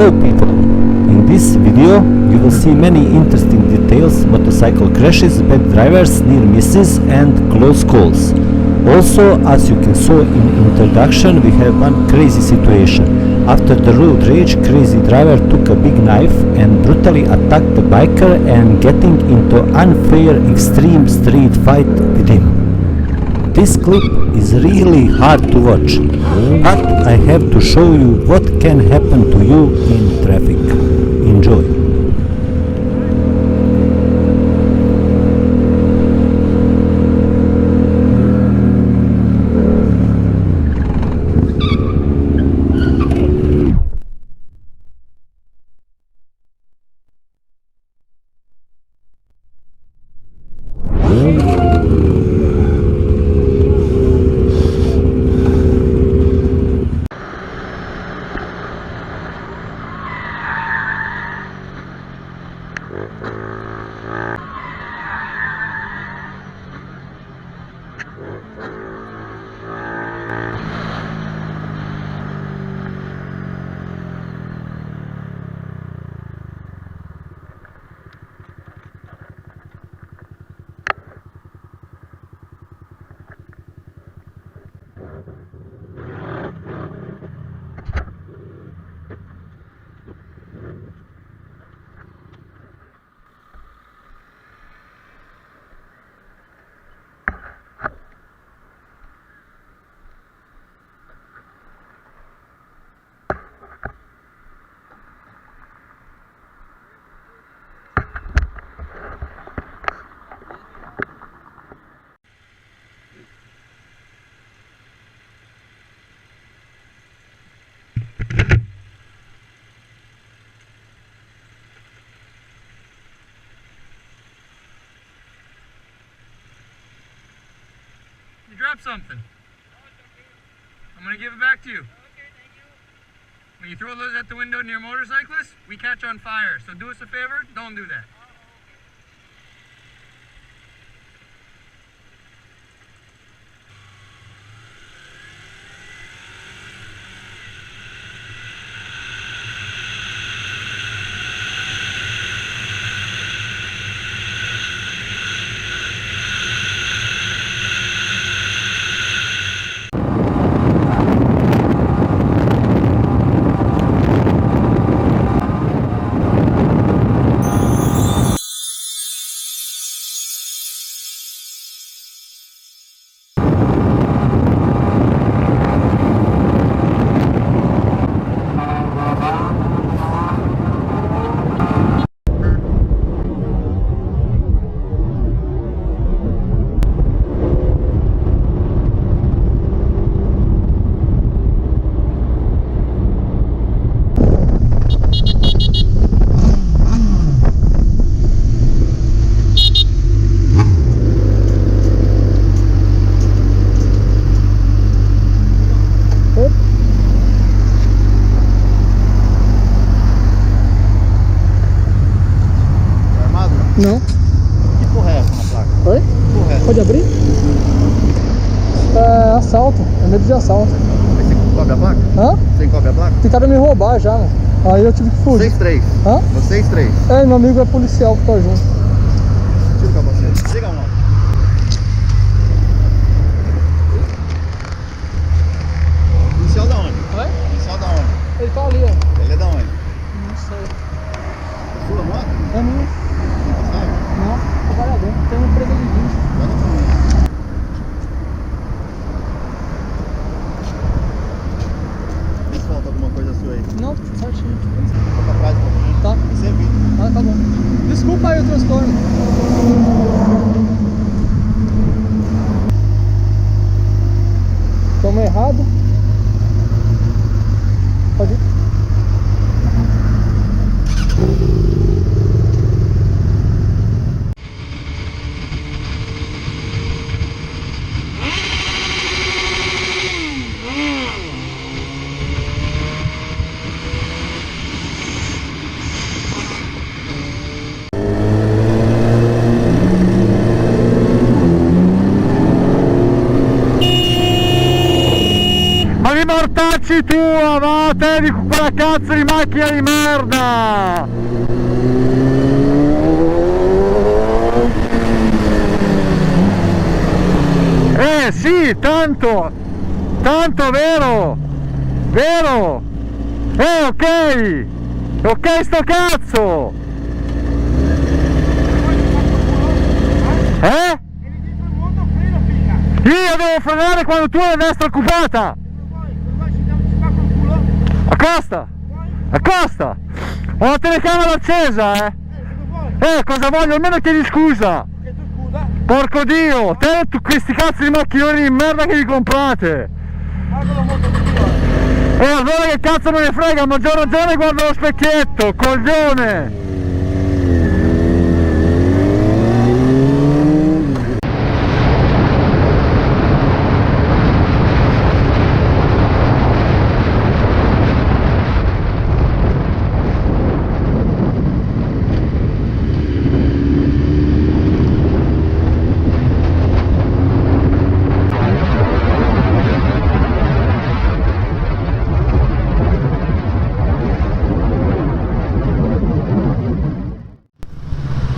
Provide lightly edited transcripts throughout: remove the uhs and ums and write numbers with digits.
Hello people! In this video you will see many interesting details, motorcycle crashes, bad drivers, near misses and close calls. Also, as you can saw in introduction, we have one crazy situation. After the road rage, crazy driver took a big knife and brutally attacked the biker and getting into unfair extreme street fight with him. This clip is really hard to watch, but I have to show you what can happen to you in traffic. Enjoy! You dropped something. I'm gonna give it back to you. When you throw those at the window near motorcyclists, we catch on fire. So do us a favor, don't do that. Não. Que porra é essa na placa? Oi? Que porra é essa? Pode abrir? É assalto, é medo de assalto. Mas você encobre a placa? Hã? Você encobre a placa? Tentaram me roubar já, mano. Aí eu tive que fugir. 6-3. Hã? No 6-3. É, meu amigo é policial que tá junto. Tira o capacete. Liga a moto. Policial da onde? Oi? Policial da onde? Ele tá ali, ó. Ele é da onde? Não sei. É sua moto? É minha. Você sabe? Não, trabalhador. Tem uma empresa de guincho. Vai no caminho. Vê se falta alguma coisa sua aí. Não, certinho. Fica pra trás um pouquinho. Tá. Isso é vídeo. Ah, tá bom. Desculpa aí o transtorno. Toma errado. Pode ir. mortacci tua, va, te di quella cazzo di macchina di merda! Sì, tanto, vero, ok sto cazzo, io devo frenare quando tu hai la destra occupata, accosta, ho la telecamera accesa, cosa voglio, almeno chiedi scusa. Porco Dio, te e questi cazzo di macchinoni di merda che vi comprate! E allora che cazzo me ne frega, a maggior ragione guarda lo specchietto, coglione!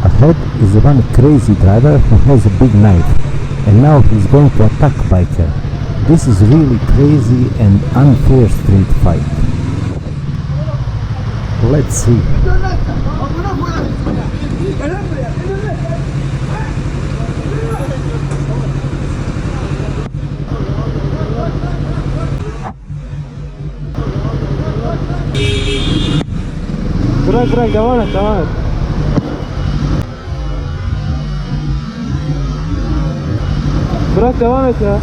Ahead is one crazy driver who has a big knife, and now he's going to attack biker. This is really crazy and unfair street fight. Let's see. Bırak devam et. Bırak devam et ya. Ya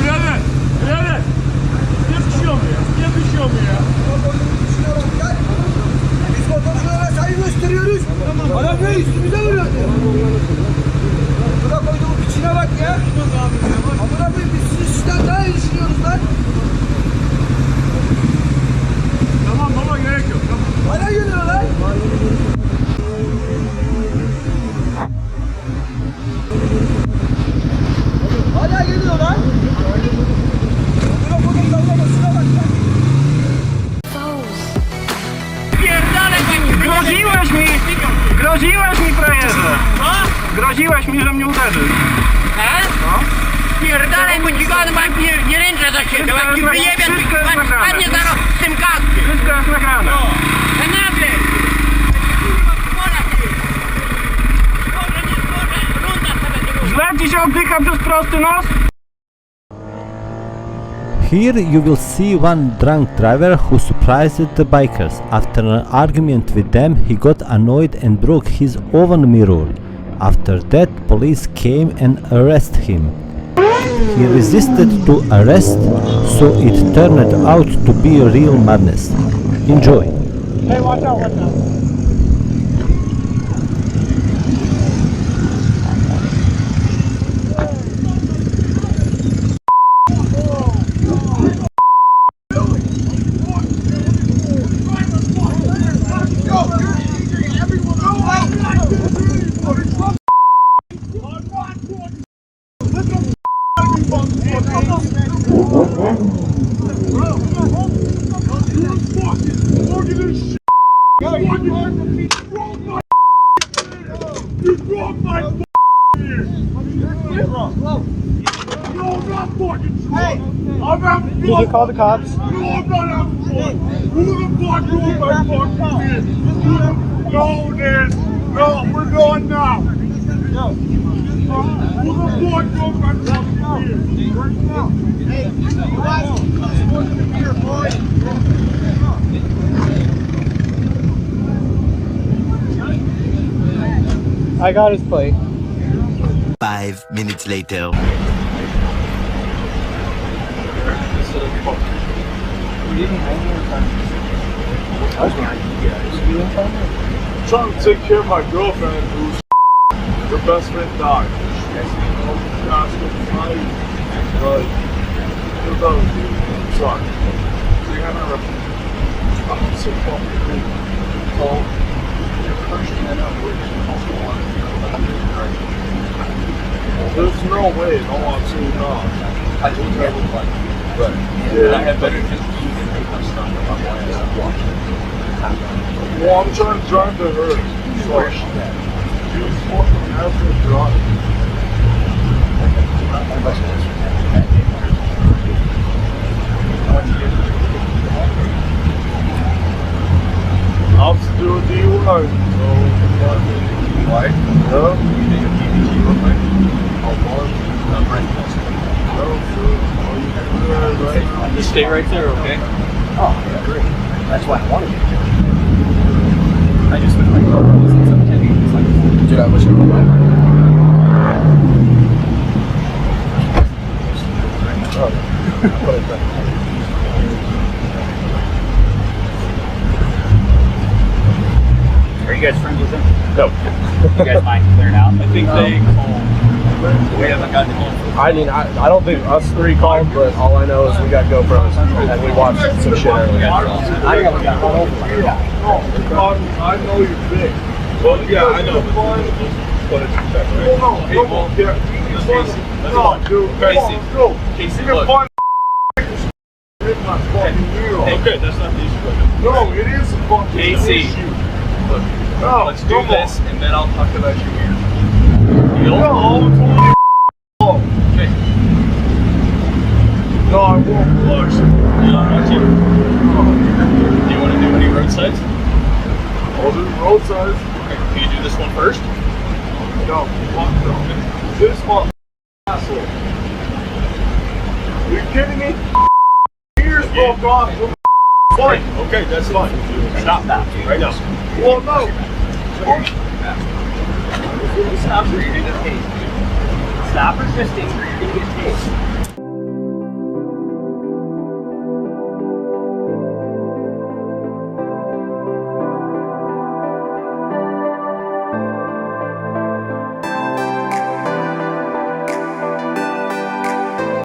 birader. Niye düşüyor mu ya? Biz motorculara sayı gösteriyoruz. Arabaya üstümüze vuruyor. Buna koyduğum içine bak ya. Amına koyayım biz sizden daha iyi düşünüyoruz lan. Tamam baba gerek yok. Tamam. Bana geliyor lan. Hala geliyor lan. Buna koyduğum dallamasına bak lan. Groziłeś mi frajerze! Groziłeś mi, że mnie uderzysz. No. Pierdalaj, bo ci gadu mam nie ręczę za siebie, jak ci wyjebie, padnie zaraz z tym kaskiem. Wszystko jest nagrane. Nagle! Źle ci się oddycha przez prosty nos? Here you will see one drunk driver who surprised the bikers. After an argument with them, he got annoyed and broke his oven mirror. After that, police came and arrested him. He resisted to arrest, so it turned out to be a real madness. Enjoy! Hey, watch out. Did you call the cops? No, I'm not having fun. Who the fuck drove my fucking kid? No, Dad. No, we're going now. Who the fuck drove my fucking kid? Hey, you guys, I'm supposed to be here, boy. I got his plate. 5 minutes later. Trying to take care of my girlfriend who's her best friend died. What about Sorry. So you have a so you're pushing that up, which is also one. There's no way, no one to know. I told you I would like it. Right. Yeah. I had better just use it and put stuff on my watch. Well, I'm trying to drive to her. Sorry. You fucking have to drive. I'll have to do a DUI. So, why? No. You think a PPG real quick? I'll mark. No, sure. Oh, you can do that right now. Just stay right there, okay? Oh, yeah, great. That's why I wanted to get there. I just was like, oh, this is something heavy. It's like, dude, I wish I would have. Are you guys friends with them? No. You guys mind clearing out? I think they call. We haven't gotten home. I mean, I don't think us three called, but all I know is we got GoPros and we watched some shit earlier. I never got run over by a guy. I know you're big. Well, yeah, I know. But it's well, no, come on, yeah. No, dude, Casey, you look. can find in my fucking mirror. Okay, that's not the issue. No, it is a fucking Casey. issue. Look, No, let's do come this, on. and then I'll talk about you here. Deal? No, it's only Okay. no, I won't flush. No, not you. Do you want to do any roadsides? I'll do roadsides. Okay. Can you do this one first? No, fuck no. This one asshole. Are you kidding me? Ears broke off. Fine. Okay, that's fine. Stop that. Right now. Well, no. Stop or you're gonna get tased. Stop resisting or you're gonna get tased.